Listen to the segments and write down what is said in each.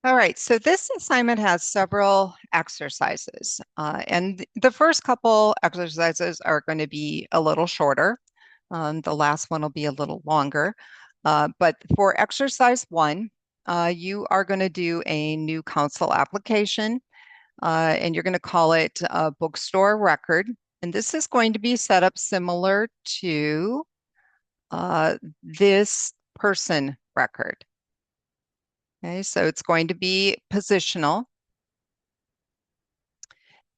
All right, so this assignment has several exercises, and the first couple exercises are going to be a little shorter. The last one will be a little longer. But for exercise one, you are going to do a new council application, and you're going to call it a bookstore record. And this is going to be set up similar to this person record. Okay, so it's going to be positional.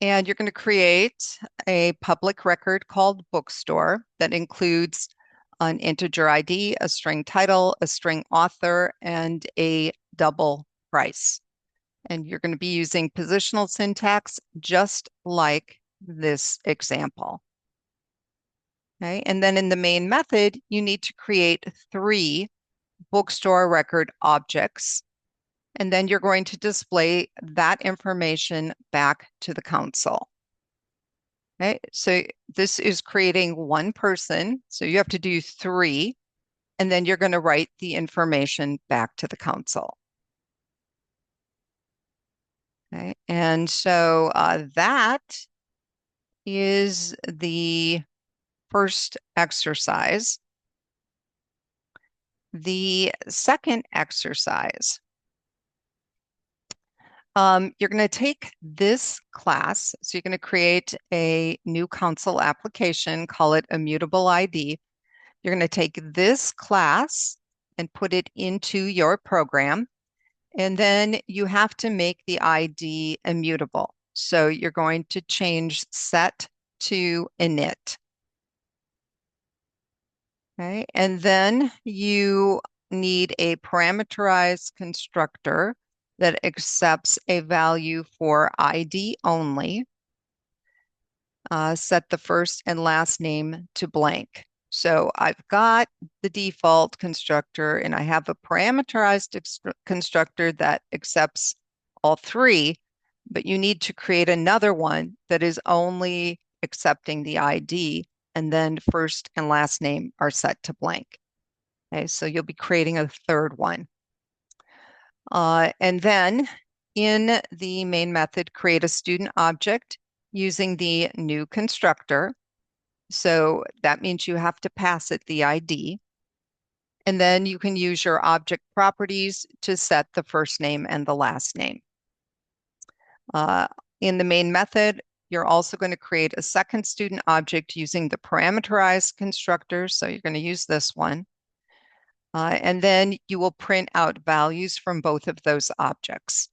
And you're going to create a public record called bookstore that includes an integer ID, a string title, a string author, and a double price. And you're going to be using positional syntax just like this example. Okay, and then in the main method, you need to create 3 bookstore record objects. And then you're going to display that information back to the council. Okay, so this is creating one person. So you have to do 3, and then you're going to write the information back to the council. Okay, and so that is the first exercise. The second exercise, you're going to take this class. So you're going to create a new council application, call it Immutable ID. You're going to take this class and put it into your program. And then you have to make the ID immutable. So you're going to change set to init. Okay, and then you need a parameterized constructor that accepts a value for ID only. Set the first and last name to blank. So I've got the default constructor and I have a parameterized constructor that accepts all 3, but you need to create another one that is only accepting the ID, and then first and last name are set to blank. Okay, so you'll be creating a third one. And then in the main method, create a student object using the new constructor. So that means you have to pass it the ID. And then you can use your object properties to set the first name and the last name. In the main method, you're also going to create a second student object using the parameterized constructor. So you're going to use this one. And then you will print out values from both of those objects.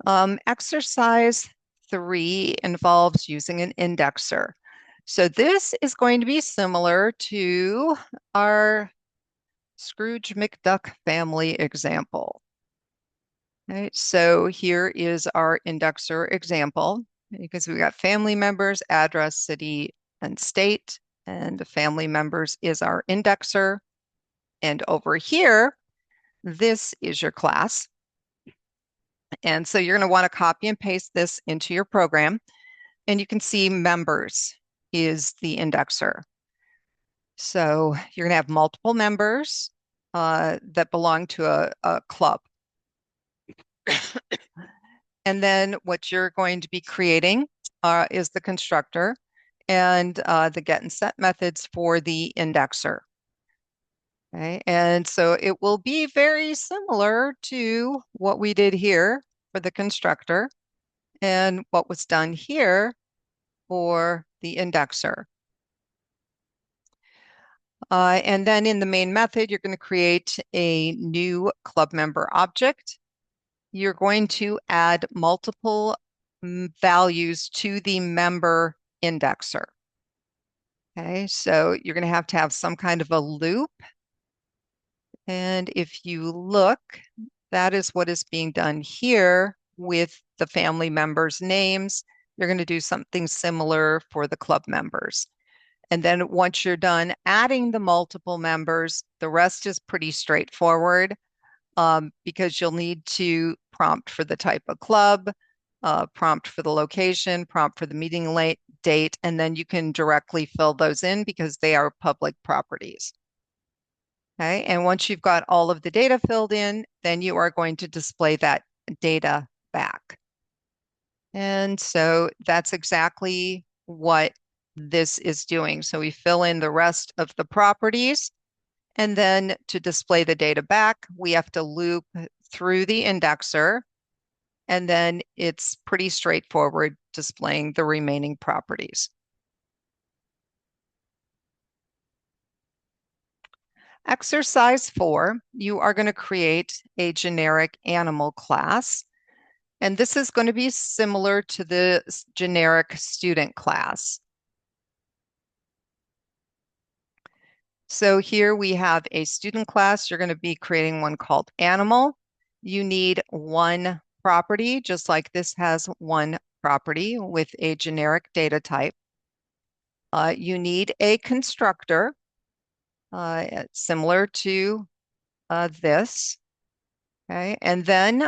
Exercise 3 involves using an indexer. So this is going to be similar to our Scrooge McDuck family example. Okay, so here is our indexer example, because we got family members, address, city, and state, and the family members is our indexer. And over here, this is your class. And so you're going to want to copy and paste this into your program. And you can see members is the indexer. So you're going to have multiple members that belong to a club. And then what you're going to be creating is the constructor and the get and set methods for the indexer. Okay, and so it will be very similar to what we did here for the constructor and what was done here for the indexer. And then in the main method, you're going to create a new club member object. You're going to add multiple values to the member indexer. Okay, so you're going to have some kind of a loop. And if you look, that is what is being done here with the family members' names. You're going to do something similar for the club members. And then once you're done adding the multiple members, the rest is pretty straightforward because you'll need to prompt for the type of club, prompt for the location, prompt for the meeting date, and then you can directly fill those in because they are public properties. Okay, and once you've got all of the data filled in, then you are going to display that data back. And so that's exactly what this is doing. So we fill in the rest of the properties, and then to display the data back, we have to loop through the indexer, and then it's pretty straightforward displaying the remaining properties. Exercise 4, you are going to create a generic animal class. And this is going to be similar to the generic student class. So here we have a student class. You're going to be creating one called animal. You need one property, just like this has one property with a generic data type. You need a constructor, similar to this. Okay, and then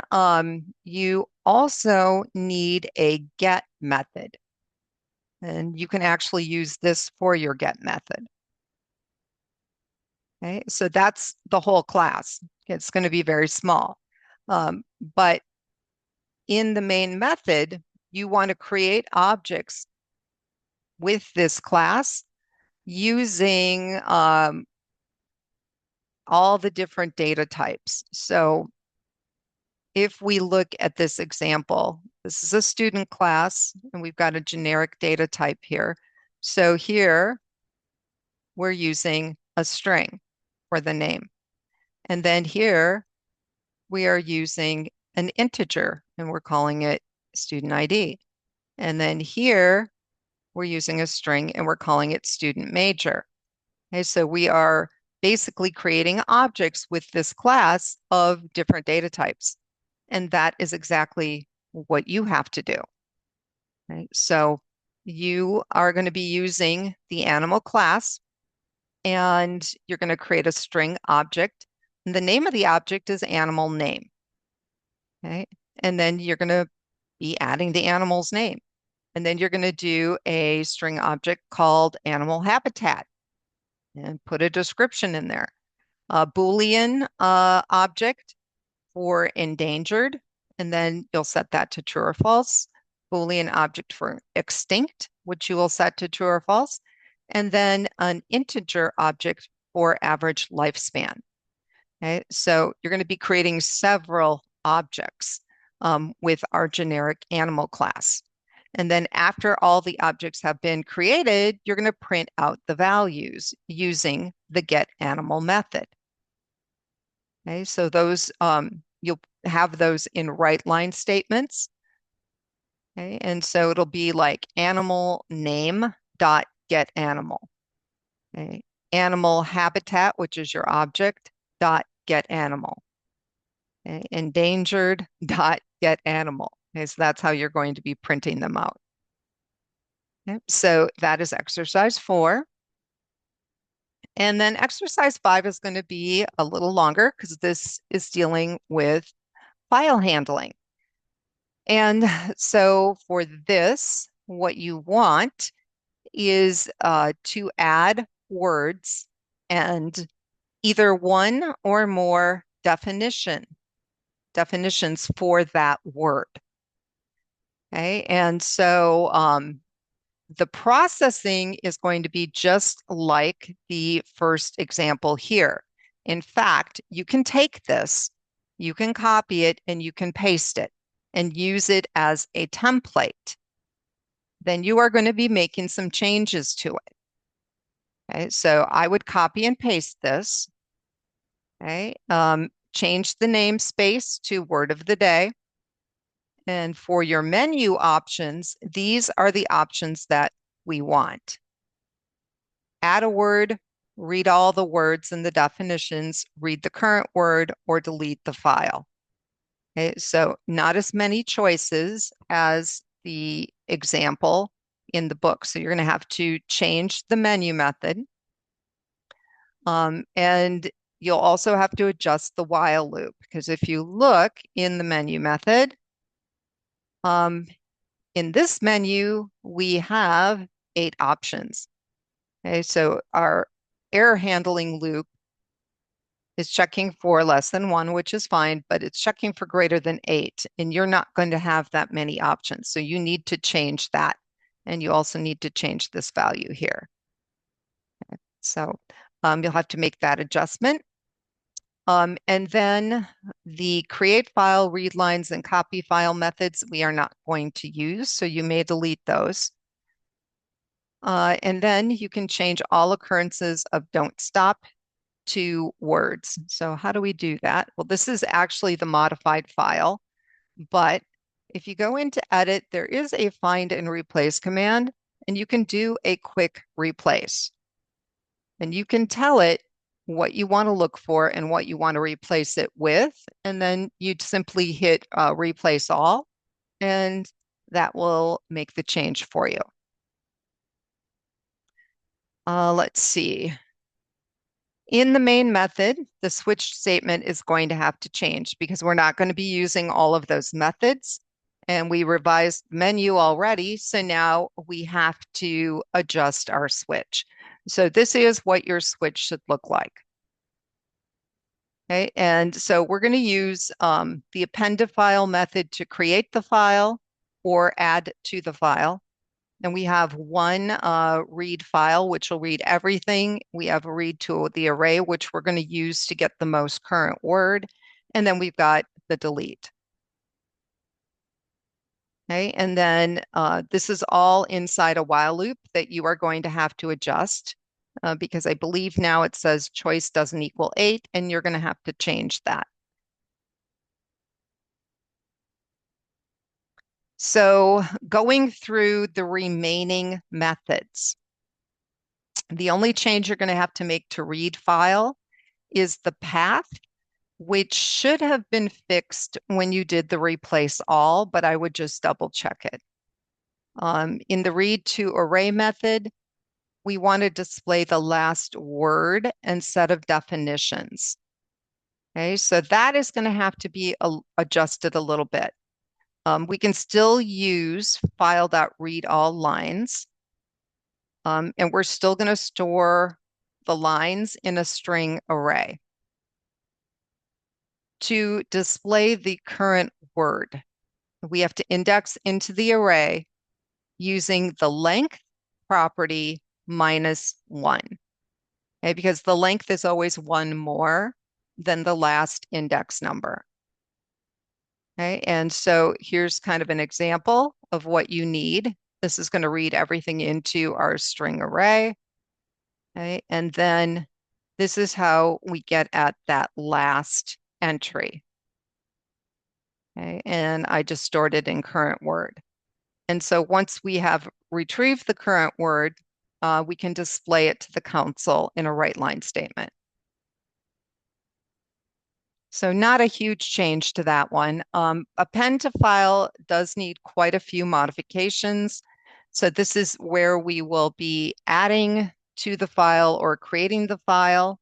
you also need a get method. And you can actually use this for your get method. Okay, so that's the whole class. It's going to be very small. But in the main method, you want to create objects with this class using all the different data types. So if we look at this example, this is a student class, and we've got a generic data type here. So here, we're using a string for the name. And then here, we are using an integer, and we're calling it student ID. And then here, we're using a string, and we're calling it student major. Okay, so we are basically creating objects with this class of different data types. And that is exactly what you have to do. Okay, so you are going to be using the animal class, and you're going to create a string object. And the name of the object is animal name. Okay, and then you're going to be adding the animal's name. And then you're going to do a string object called animal habitat and put a description in there. A Boolean object for endangered, and then you'll set that to true or false. Boolean object for extinct, which you will set to true or false. And then an integer object for average lifespan. Okay, so you're going to be creating several objects with our generic animal class. And then after all the objects have been created, you're going to print out the values using the getAnimal method. Okay, so those you'll have those in right line statements. Okay, and so it'll be like animal name dot get animal. Okay, animal habitat, which is your object, dot get animal. Okay, endangered dot get animal. Okay, so that's how you're going to be printing them out. Okay, so that is exercise 4. And then exercise 5 is going to be a little longer because this is dealing with file handling. And so for this, what you want is to add words and either one or more definitions for that word. Okay, and so the processing is going to be just like the first example here. In fact, you can take this, you can copy it, and you can paste it and use it as a template. Then you are going to be making some changes to it. Okay, so I would copy and paste this. Okay, change the namespace to word of the day. And for your menu options, these are the options that we want. Add a word, read all the words and the definitions, read the current word, or delete the file. Okay, so not as many choices as the example in the book. So you're going to have to change the menu method. And you'll also have to adjust the while loop, because if you look in the menu method, in this menu, we have 8 options. Okay, so our error handling loop is checking for less than 1, which is fine, but it's checking for greater than 8, and you're not going to have that many options. So you need to change that. And you also need to change this value here. So you'll have to make that adjustment. And then the create file, read lines, and copy file methods we are not going to use, so you may delete those. And then you can change all occurrences of don't stop to words. So how do we do that? Well, this is actually the modified file, but if you go into edit, there is a find and replace command, and you can do a quick replace. And you can tell it what you want to look for and what you want to replace it with. And then you'd simply hit replace all, and that will make the change for you. Let's see. In the main method, the switch statement is going to have to change because we're not going to be using all of those methods. And we revised the menu already, so now we have to adjust our switch. So this is what your switch should look like. Okay, and so we're going to use the append to file method to create the file or add to the file. And we have one read file, which will read everything. We have a read to the array, which we're going to use to get the most current word. And then we've got the delete. Okay, and then this is all inside a while loop that you are going to have to adjust because I believe now it says choice doesn't equal 8, and you're going to have to change that. So going through the remaining methods, the only change you're going to have to make to read file is the path, which should have been fixed when you did the replace all, but I would just double check it. In the read to array method, we want to display the last word and set of definitions. Okay, so that is going to have to be adjusted a little bit. We can still use file.read all lines, and we're still going to store the lines in a string array. To display the current word, we have to index into the array using the length property minus 1. Okay, because the length is always 1 more than the last index number. Okay, and so here's kind of an example of what you need. This is going to read everything into our string array. Okay, and then this is how we get at that last entry. Okay, and I just stored it in current word. And so once we have retrieved the current word, we can display it to the console in a write line statement. So not a huge change to that one. Append to file does need quite a few modifications. So this is where we will be adding to the file or creating the file.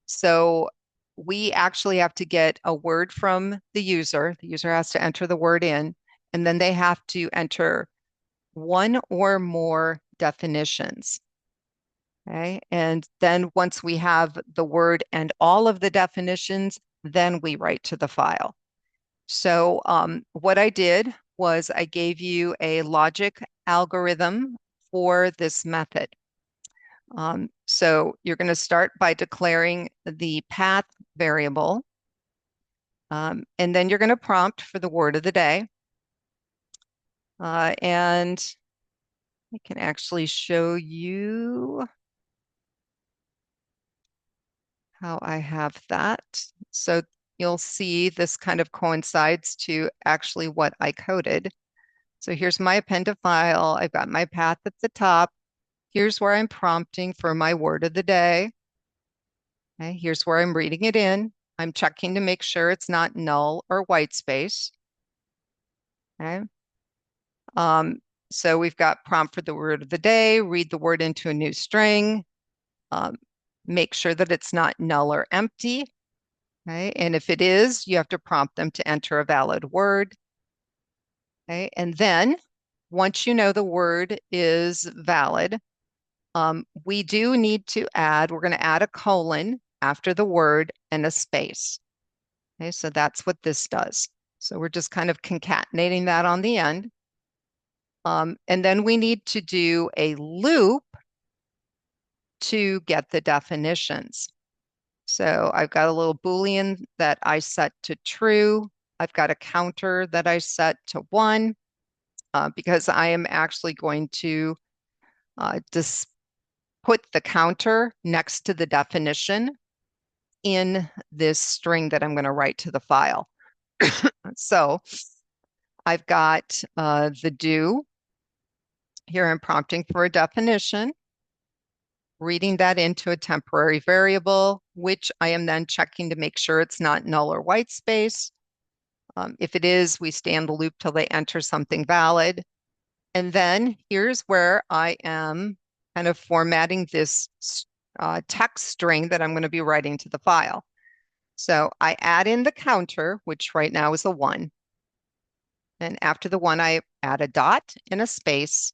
So we actually have to get a word from the user. The user has to enter the word in, and then they have to enter one or more definitions. Okay, and then once we have the word and all of the definitions, then we write to the file. So what I did was I gave you a logic algorithm for this method. So you're going to start by declaring the path variable, and then you're going to prompt for the word of the day. And I can actually show you how I have that. So you'll see this kind of coincides to actually what I coded. So here's my append to file. I've got my path at the top. Here's where I'm prompting for my word of the day. Okay, here's where I'm reading it in. I'm checking to make sure it's not null or white space. Okay. So we've got prompt for the word of the day, read the word into a new string, make sure that it's not null or empty. Okay, and if it is, you have to prompt them to enter a valid word. Okay, and then once you know the word is valid, we do need to add, we're going to add a colon after the word and a space. Okay, so that's what this does. So we're just kind of concatenating that on the end. And then we need to do a loop to get the definitions. So I've got a little Boolean that I set to true. I've got a counter that I set to 1 because I am actually going to just put the counter next to the definition in this string that I'm going to write to the file. So I've got the do. Here I'm prompting for a definition, reading that into a temporary variable, which I am then checking to make sure it's not null or white space. If it is, we stay in the loop till they enter something valid. And then here's where I am kind of formatting this text string that I'm going to be writing to the file. So I add in the counter, which right now is a 1. And after the 1, I add a dot and a space.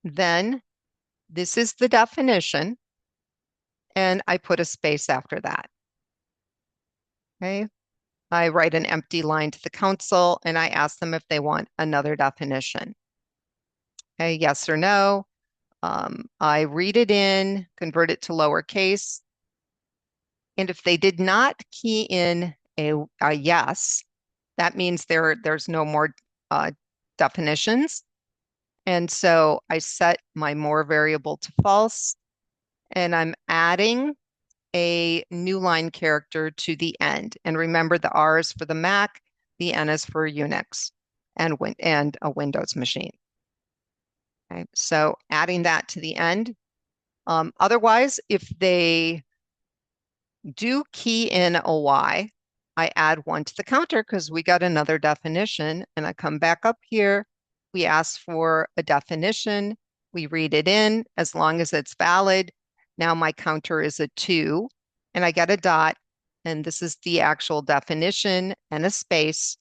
Then this is the definition, and I put a space after that. Okay. I write an empty line to the console, and I ask them if they want another definition. Okay, yes or no. I read it in, convert it to lowercase. And if they did not key in a yes, that means there's no more definitions. And so I set my more variable to false, and I'm adding a new line character to the end. And remember, the R is for the Mac, the N is for Unix and a Windows machine. Okay, so adding that to the end. Otherwise, if they do key in a Y, I add 1 to the counter because we got another definition, and I come back up here. We ask for a definition. We read it in as long as it's valid. Now my counter is a 2, and I get a dot, and this is the actual definition and a space.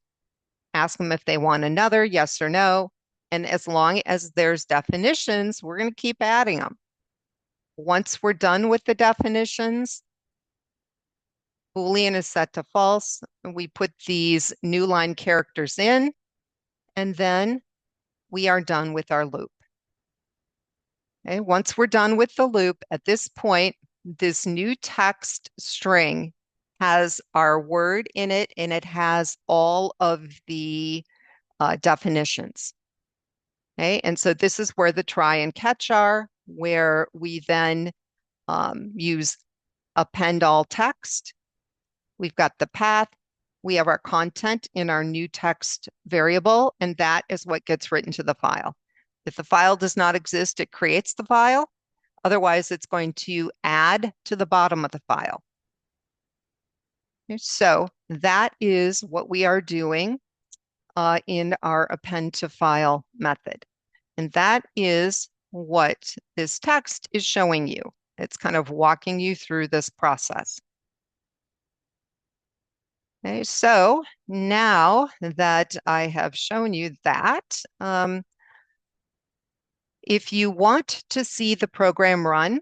Ask them if they want another, yes or no. And as long as there's definitions, we're going to keep adding them. Once we're done with the definitions, Boolean is set to false. We put these new line characters in, and then we are done with our loop. Okay, once we're done with the loop, at this point, this new text string has our word in it, and it has all of the definitions. Okay, and so this is where the try and catch are, where we then use append all text. We've got the path. We have our content in our new text variable, and that is what gets written to the file. If the file does not exist, it creates the file. Otherwise, it's going to add to the bottom of the file. Okay, so that is what we are doing in our append to file method. And that is what this text is showing you. It's kind of walking you through this process. Okay, so now that I have shown you that, if you want to see the program run,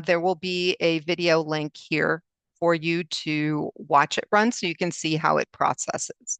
there will be a video link here for you to watch it run so you can see how it processes.